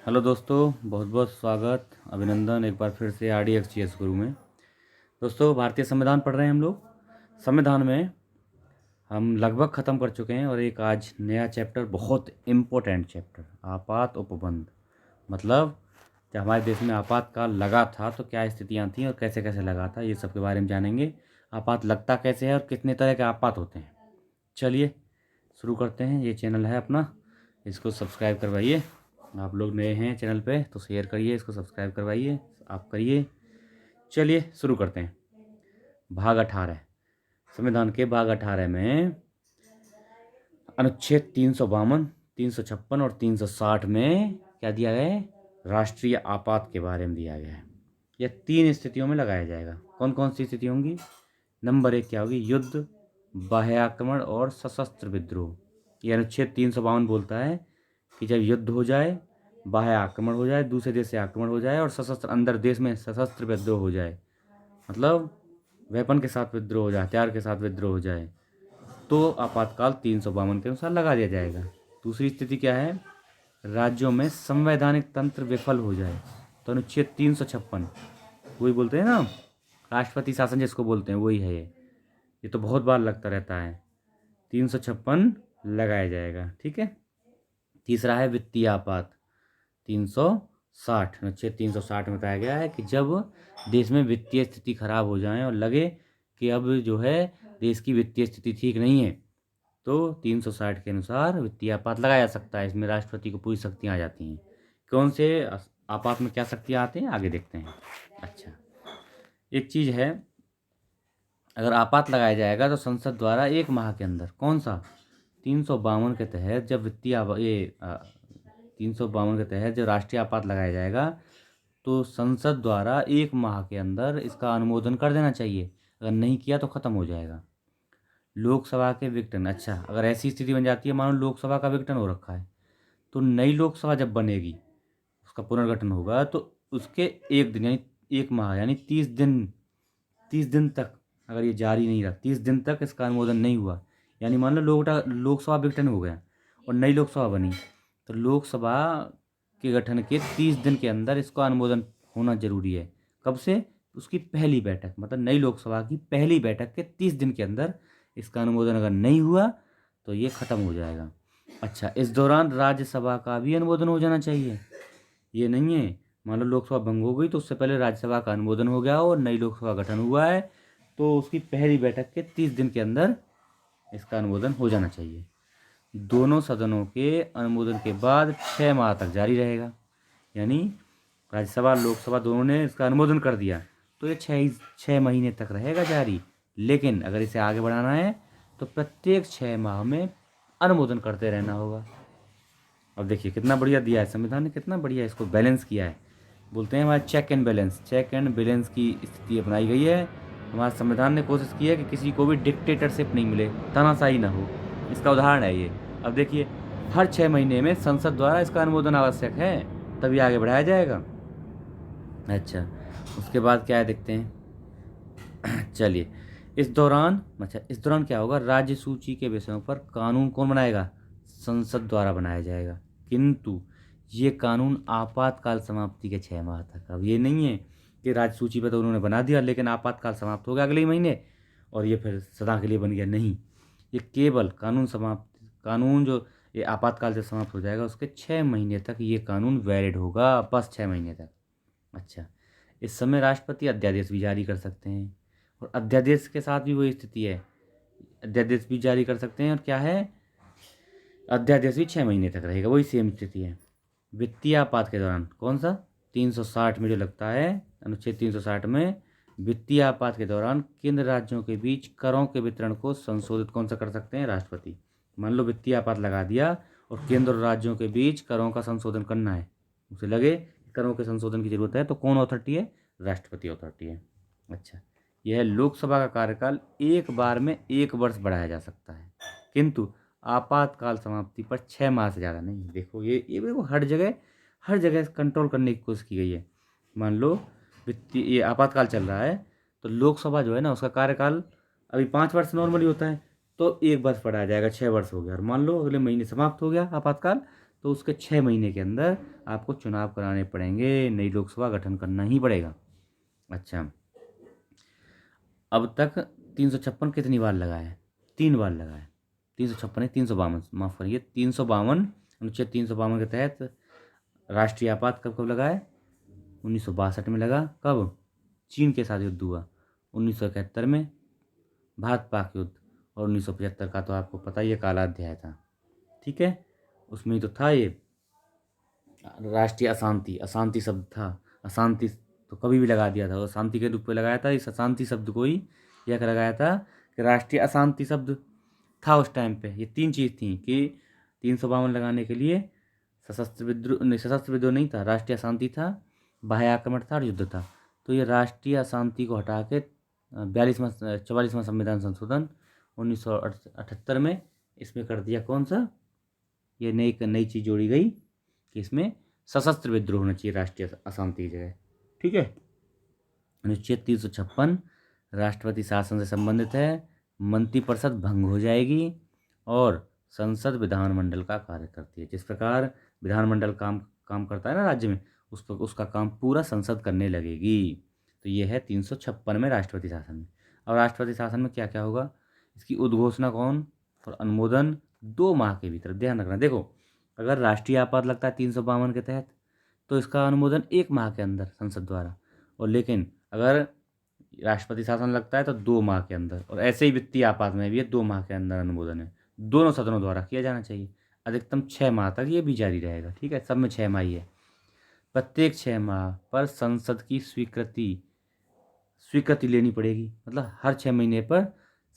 Hello दोस्तों, बहुत बहुत स्वागत अभिनंदन एक बार फिर से RDXGS गुरु में। दोस्तों, भारतीय संविधान पढ़ रहे हैं हम लोग। संविधान में हम लगभग ख़त्म कर चुके हैं और एक आज नया चैप्टर, बहुत इम्पोर्टेंट चैप्टर, आपात उपबंध। मतलब जब हमारे देश में आपातकाल लगा था तो क्या स्थितियाँ थीं और कैसे कैसे लगा था, ये सब के बारे में जानेंगे। आपात लगता कैसे है और कितने तरह के आपात होते हैं। चलिए शुरू करते हैं। ये चैनल है अपना, इसको सब्सक्राइब करवाइए। आप लोग नए हैं चैनल पे तो शेयर करिए, इसको सब्सक्राइब करवाइए, आप करिए। चलिए शुरू करते हैं। भाग 18, संविधान के भाग 18 में अनुच्छेद 352, 356 और 360 में क्या दिया गया है? राष्ट्रीय आपात के बारे में दिया गया है। यह 3 स्थितियों में लगाया जाएगा। कौन कौन सी स्थिति होंगी? नंबर 1 क्या होगी? युद्ध, बाह्य आक्रमण और सशस्त्र विद्रोह। यह अनुच्छेद 352 बोलता है कि जब युद्ध हो जाए, बाह्य आक्रमण हो जाए, दूसरे देश से आक्रमण हो जाए और सशस्त्र अंदर देश में सशस्त्र विद्रोह हो जाए, मतलब वेपन के साथ विद्रोह हो जाए, हथियार के साथ विद्रोह हो जाए, तो आपातकाल 352 के अनुसार लगा दिया जाएगा। दूसरी स्थिति क्या है? राज्यों में संवैधानिक तंत्र विफल हो जाए, तो अनुच्छेद 356, वही बोलते हैं ना, राष्ट्रपति शासन जिसको बोलते हैं, वही है ये तो बहुत बार लगता रहता है। 356 लगाया जाएगा, ठीक है। तीसरा है वित्तीय आपात, 360, अनुच्छेद 360 में बताया गया है कि जब देश में वित्तीय स्थिति खराब हो जाए और लगे कि अब जो है देश की वित्तीय स्थिति ठीक नहीं है, तो 360 के अनुसार वित्तीय आपात लगाया जा सकता है। इसमें राष्ट्रपति को पूरी शक्तियाँ आ जाती हैं। कौन से आपात में क्या शक्तियाँ आती हैं, आगे देखते हैं। अच्छा, एक चीज़ है, अगर आपात लगाया जाएगा तो संसद द्वारा 1 माह के अंदर, कौन सा? 352 के तहत जब वित्तीय 352 के तहत जब राष्ट्रीय आपात लगाया जाएगा तो संसद द्वारा 1 माह के अंदर इसका अनुमोदन कर देना चाहिए। अगर नहीं किया तो ख़त्म हो जाएगा। लोकसभा के विघटन, अच्छा अगर ऐसी स्थिति बन जाती है, मानो लोकसभा का विघटन हो रखा है, तो नई लोकसभा जब बनेगी, उसका पुनर्गठन होगा, तो उसके 1 दिन यानी 1 माह यानी 30 दिन तक अगर ये जारी नहीं रहा, 30 दिन तक इसका अनुमोदन नहीं हुआ, यानी मान लो लोकसभा विघटन हो गया और नई लोकसभा बनी, तो लोकसभा के गठन के 30 दिन के अंदर इसका अनुमोदन होना जरूरी है। कब से? उसकी पहली बैठक, मतलब नई लोकसभा की पहली बैठक के 30 दिन के अंदर इसका अनुमोदन अगर नहीं हुआ तो ये ख़त्म हो जाएगा। अच्छा, इस दौरान राज्यसभा का भी अनुमोदन हो जाना चाहिए। ये नहीं है मान लो लोकसभा भंग हो गई तो उससे पहले राज्यसभा का अनुमोदन हो गया और नई लोकसभा गठन हुआ है, तो उसकी पहली बैठक के 30 दिन के अंदर इसका अनुमोदन हो जाना चाहिए। दोनों सदनों के अनुमोदन के बाद 6 माह तक जारी रहेगा। यानी राज्यसभा लोकसभा दोनों ने इसका अनुमोदन कर दिया तो ये 6 महीने तक रहेगा जारी। लेकिन अगर इसे आगे बढ़ाना है तो प्रत्येक 6 माह में अनुमोदन करते रहना होगा। अब देखिए कितना बढ़िया दिया है संविधान ने, कितना बढ़िया इसको बैलेंस किया है। बोलते हैं हमारे चेक एंड बैलेंस की स्थिति अपनाई गई है। हमारे संविधान ने कोशिश की है कि किसी को भी डिक्टेटरशिप नहीं मिले, तानाशाही ना हो। इसका उदाहरण है ये। अब देखिए, हर 6 महीने में संसद द्वारा इसका अनुमोदन आवश्यक है, तभी आगे बढ़ाया जाएगा। अच्छा, उसके बाद क्या है देखते हैं। चलिए, इस दौरान क्या होगा? राज्य सूची के विषयों पर कानून कौन बनाएगा? संसद द्वारा बनाया जाएगा। किंतु ये कानून आपातकाल समाप्ति के 6 माह तक। अब ये नहीं है कि राज्य सूची पे तो उन्होंने बना दिया लेकिन आपातकाल समाप्त हो गया अगले ही महीने और ये फिर सदा के लिए बन गया, नहीं। ये केवल कानून जो ये आपातकाल से समाप्त हो जाएगा उसके 6 महीने तक ये कानून वैलिड होगा, बस 6 महीने तक। अच्छा, इस समय राष्ट्रपति अध्यादेश भी जारी कर सकते हैं और अध्यादेश के साथ भी वही स्थिति है, अध्यादेश भी जारी कर सकते हैं। और क्या है? अध्यादेश भी 6 महीने तक रहेगा, वही सेम स्थिति है। वित्तीय आपात के दौरान कौन सा? 360 में जो लगता है, अनुच्छेद 360 में वित्तीय आपात के दौरान केंद्र राज्यों के बीच करों के वितरण को संशोधित कौन सा कर सकते हैं? राष्ट्रपति। मान लो वित्तीय आपात लगा दिया और केंद्र और राज्यों के बीच करों का संशोधन करना है, उसे लगे करों के संशोधन की जरूरत है, तो कौन अथॉरिटी है? राष्ट्रपति अथॉरिटी है। अच्छा, यह लोकसभा का कार्यकाल 1 बार में 1 वर्ष बढ़ाया जा सकता है, किंतु आपातकाल समाप्ति पर 6 माह से ज़्यादा नहीं। देखो ये देखो, हर जगह कंट्रोल करने की कोशिश की गई है। मान लो वित्तीय ये आपातकाल चल रहा है तो लोकसभा जो है ना, उसका कार्यकाल अभी 5 वर्ष नॉर्मली होता है, तो 1 वर्ष बढ़ाया जाएगा, 6 वर्ष हो गया। और मान लो अगले महीने समाप्त हो गया आपातकाल, तो उसके 6 महीने के अंदर आपको चुनाव कराने पड़ेंगे, नई लोकसभा गठन करना ही पड़ेगा। अच्छा, अब तक 356 कितनी बार लगा है? 3 बार लगा है। 356 नहीं, 352, माफ़ करिए, 352, अनुच्छेद 352 के तहत राष्ट्रीय आपात कब कब लगा है? 1962 में लगा। कब? चीन के साथ युद्ध हुआ 1971 में, भारत पाक युद्ध, और 1975 का तो आपको पता ही है, काला अध्याय था। ठीक है, उसमें ही तो था ये राष्ट्रीय अशांति, अशांति शब्द था। अशांति तो कभी भी लगा दिया था, और शांति के रूप में लगाया था। इस अशांति शब्द को ही यह लगाया था कि राष्ट्रीय अशांति शब्द था उस टाइम पे। ये 3 चीज़ थी कि 352 लगाने के लिए सशस्त्र विद्रोह नहीं, सशस्त्र विद्रोह नहीं था, राष्ट्रीय अशांति था, बाह्य आक्रमण था और युद्ध था। तो ये राष्ट्रीय अशांति को हटा के 44वां संविधान संशोधन 1978 में इसमें कर दिया। कौन सा? ये नई चीज़ जोड़ी गई कि इसमें सशस्त्र विद्रोह होना चाहिए राष्ट्रीय अशांति की जगह। ठीक है, अनुच्छेद 356 राष्ट्रपति शासन से संबंधित है। मंत्रिपरिषद भंग हो जाएगी और संसद विधानमंडल का कार्य करती है। जिस प्रकार विधानमंडल काम करता है ना राज्य में, उसका काम पूरा संसद करने लगेगी। तो ये है 356 में राष्ट्रपति शासन में। और राष्ट्रपति शासन में क्या क्या होगा? इसकी उद्घोषणा कौन और अनुमोदन 2 माह के भीतर। ध्यान रखना, देखो अगर राष्ट्रीय आपात लगता है 352 के तहत, तो इसका अनुमोदन 1 माह के अंदर संसद द्वारा, और लेकिन अगर राष्ट्रपति शासन लगता है तो 2 माह के अंदर। और ऐसे ही वित्तीय आपात में भी 2 माह के अंदर अनुमोदन है। दोनों सदनों द्वारा किया जाना चाहिए। अधिकतम 6 माह तक ये भी जारी रहेगा। ठीक है, सब में 6 माह ही है। प्रत्येक 6 माह पर संसद की स्वीकृति लेनी पड़ेगी। मतलब हर 6 महीने पर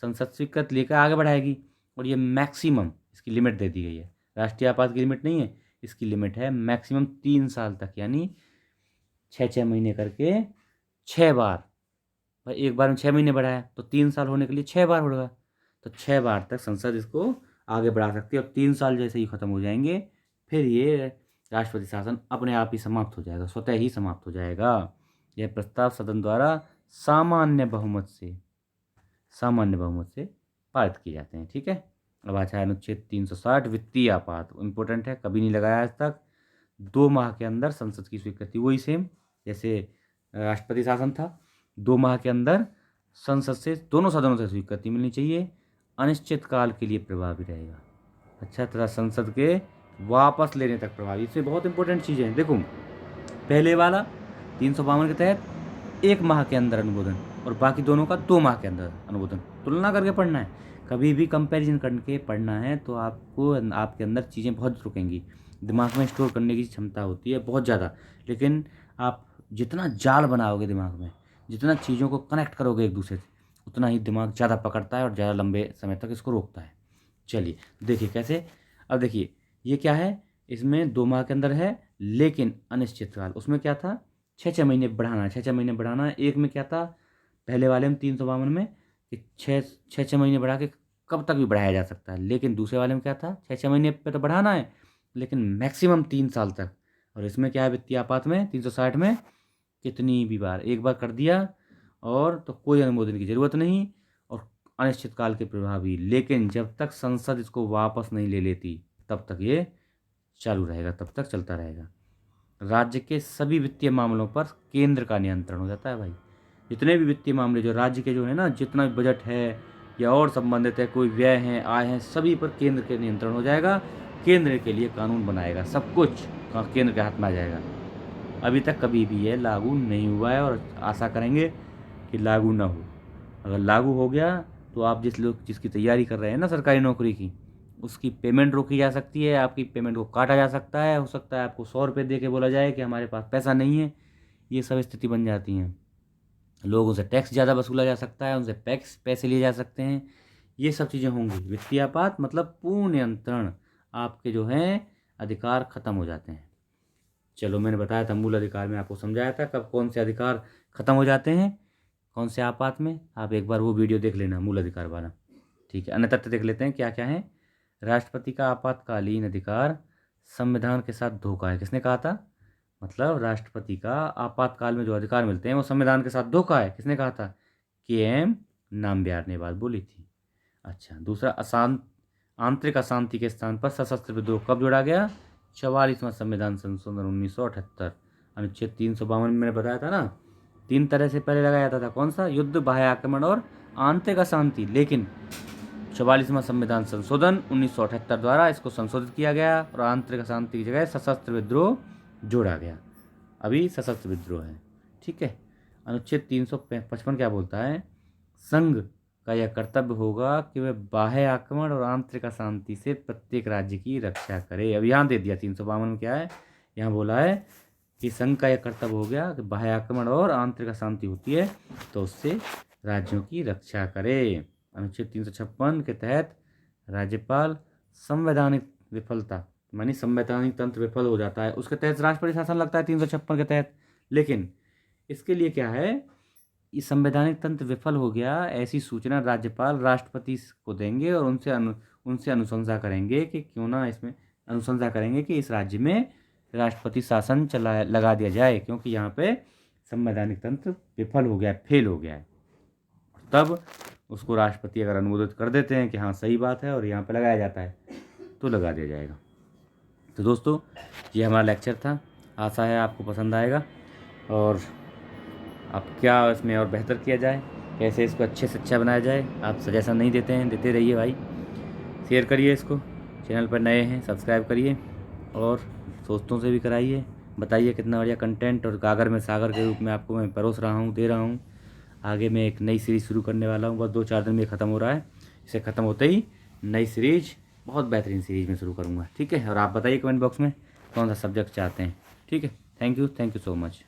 संसद स्वीकृति लेकर आगे बढ़ाएगी। और ये मैक्सिमम इसकी लिमिट दे दी गई है। राष्ट्रीय आपात की लिमिट नहीं है, इसकी लिमिट है मैक्सिमम 3 साल तक, यानी 6 महीने करके 6 बार। भाई एक बार में 6 महीने बढ़ाया तो 3 साल होने के लिए 6 बार होगा। तो 6 बार तक संसद इसको आगे बढ़ा सकती है। और 3 साल जैसे ही खत्म हो जाएंगे, फिर ये राष्ट्रपति शासन अपने आप ही समाप्त हो जाएगा, स्वतः ही समाप्त हो जाएगा। यह प्रस्ताव सदन द्वारा सामान्य बहुमत से पारित किए जाते हैं। ठीक है, अब आता है अनुच्छेद 360 वित्तीय आपात। इंपॉर्टेंट है, कभी नहीं लगाया आज तक। 2 माह के अंदर संसद की स्वीकृति, वही सेम जैसे राष्ट्रपति शासन था। 2 माह के अंदर संसद से, दोनों सदनों से स्वीकृति मिलनी चाहिए। अनिश्चित काल के लिए प्रभावी रहेगा। अच्छा, तथा संसद के वापस लेने तक प्रभावी। इसमें बहुत इंपॉर्टेंट चीज़ें हैं। देखो, पहले वाला 352 के तहत 1 माह के अंदर अनुमोदन, और बाकी दोनों का 2 माह के अंदर अनुमोदन। तुलना करके पढ़ना है, कभी भी कंपैरिजन करके पढ़ना है, तो आपको आपके अंदर चीज़ें बहुत रुकेंगी। दिमाग में स्टोर करने की क्षमता होती है बहुत ज़्यादा, लेकिन आप जितना जाल बनाओगे दिमाग में, जितना चीज़ों को कनेक्ट करोगे एक दूसरे से, उतना ही दिमाग ज़्यादा पकड़ता है और ज़्यादा लंबे समय तक इसको रोकता है। चलिए देखिए कैसे। अब देखिए ये क्या है, इसमें 2 माह के अंदर है, लेकिन अनिश्चित काल। उसमें क्या था? 6 महीने बढ़ाना है, 6 महीने बढ़ाना है। एक में क्या था, पहले वाले में 352 में कि 6 महीने बढ़ा के कब तक भी बढ़ाया जा सकता है। लेकिन दूसरे वाले में क्या था, 6 महीने पे तो बढ़ाना है, लेकिन मैक्सिमम 3 साल तक। और इसमें क्या है, वित्तीय आपात में 360 में कितनी भी बार, एक बार कर दिया और तो कोई अनुमोदन की ज़रूरत नहीं, और अनिश्चित काल के प्रभावी। लेकिन जब तक संसद इसको वापस नहीं ले लेती तब तक ये चालू रहेगा, तब तक चलता रहेगा। राज्य के सभी वित्तीय मामलों पर केंद्र का नियंत्रण हो जाता है। भाई जितने भी वित्तीय मामले जो राज्य के जो है ना, जितना भी बजट है या और संबंधित है, कोई व्यय है, आय है, सभी पर केंद्र के नियंत्रण हो जाएगा। केंद्र के लिए कानून बनाएगा, सब कुछ केंद्र के हाथ में आ जाएगा। अभी तक कभी भी ये लागू नहीं हुआ है, और आशा करेंगे कि लागू ना हो। अगर लागू हो गया तो आप जिसकी तैयारी कर रहे हैं ना सरकारी नौकरी की, उसकी पेमेंट रोकी जा सकती है, आपकी पेमेंट को काटा जा सकता है। हो सकता है आपको 100 रुपये दे के बोला जाए कि हमारे पास पैसा नहीं है। ये सब स्थिति बन जाती हैं। लोगों से टैक्स ज़्यादा वसूला जा सकता है, उनसे पैसे लिए जा सकते हैं। ये सब चीज़ें होंगी। वित्तीय आपात मतलब पूर्ण नियंत्रण, आपके जो हैं अधिकार खत्म हो जाते हैं। चलो, मैंने बताया था मूल अधिकार में, आपको समझाया था कब कौन से अधिकार खत्म हो जाते हैं, कौन से आपात में। आप एक बार वो वीडियो देख लेना, मूल अधिकार वाला। ठीक है, अन्य तथ्य देख लेते हैं क्या क्या है। राष्ट्रपति का आपातकालीन अधिकार संविधान के साथ धोखा है। किसने कहा था? मतलब राष्ट्रपति का आपातकाल में जो अधिकार मिलते हैं वो संविधान के साथ धोखा है। किसने कहा था? के.एम. नामबियार ने बात बोली थी। अच्छा, दूसरा, आंतरिक अशांति के स्थान पर सशस्त्र विद्रोह कब जोड़ा गया? 44वां संविधान संशोधन 1978 अनुच्छेद 352 में मैंने बताया था ना, 3 तरह से पहले लगाया जाता था। कौन सा? युद्ध, बाह्य आक्रमण और आंतरिक अशांति। लेकिन 44वां संविधान संशोधन 1978 द्वारा इसको संशोधित किया गया और आंतरिक अशांति की जगह सशस्त्र विद्रोह जोड़ा गया। अभी सशस्त्र विद्रोह है, ठीक है। अनुच्छेद 355 क्या बोलता है? संघ का यह कर्तव्य होगा कि वह बाह्य आक्रमण और आंतरिक अशांति से प्रत्येक राज्य की रक्षा करे। अब यहाँ दे दिया 352 में क्या है, यहाँ बोला है कि संघ का यह कर्तव्य हो गया कि बाह्य आक्रमण और आंतरिक अशांति होती है तो उससे राज्यों की रक्षा करे। अनुच्छेद 356 के तहत राज्यपाल संवैधानिक विफलता मानी संवैधानिक तंत्र विफल हो जाता है, उसके तहत राष्ट्रपति शासन लगता है 356 के तहत। लेकिन इसके लिए क्या है, ये संवैधानिक तंत्र विफल हो गया, ऐसी सूचना राज्यपाल राष्ट्रपति को देंगे और उनसे अनुशंसा करेंगे कि क्यों ना इसमें अनुशंसा करेंगे कि इस राज्य में राष्ट्रपति शासन लगा दिया जाए, क्योंकि यहाँ पे संवैधानिक तंत्र विफल हो गया है, फेल हो गया है। तब उसको राष्ट्रपति अगर अनुमोदित कर देते हैं कि हाँ सही बात है और यहाँ पे लगाया जाता है तो लगा दिया जाएगा। तो दोस्तों ये हमारा लेक्चर था, आशा है आपको पसंद आएगा और अब क्या इसमें और बेहतर किया जाए, कैसे इसको अच्छे से अच्छा बनाया जाए। आप सजेशन नहीं देते हैं, देते रहिए भाई, शेयर करिए इसको, चैनल पर नए हैं सब्सक्राइब करिए और दोस्तों से भी कराइए, बताइए कितना बढ़िया कंटेंट और गागर में सागर के रूप में आपको मैं परोस रहा हूँ, दे रहा हूँ। आगे मैं एक नई सीरीज़ शुरू करने वाला हूँ, बस 2-4 दिन में ख़त्म हो रहा है। इसे ख़त्म होते ही नई सीरीज, बहुत बेहतरीन सीरीज में शुरू करूँगा, ठीक है। और आप बताइए कमेंट बॉक्स में कौन सा सब्जेक्ट चाहते हैं, ठीक है। Thank you so much.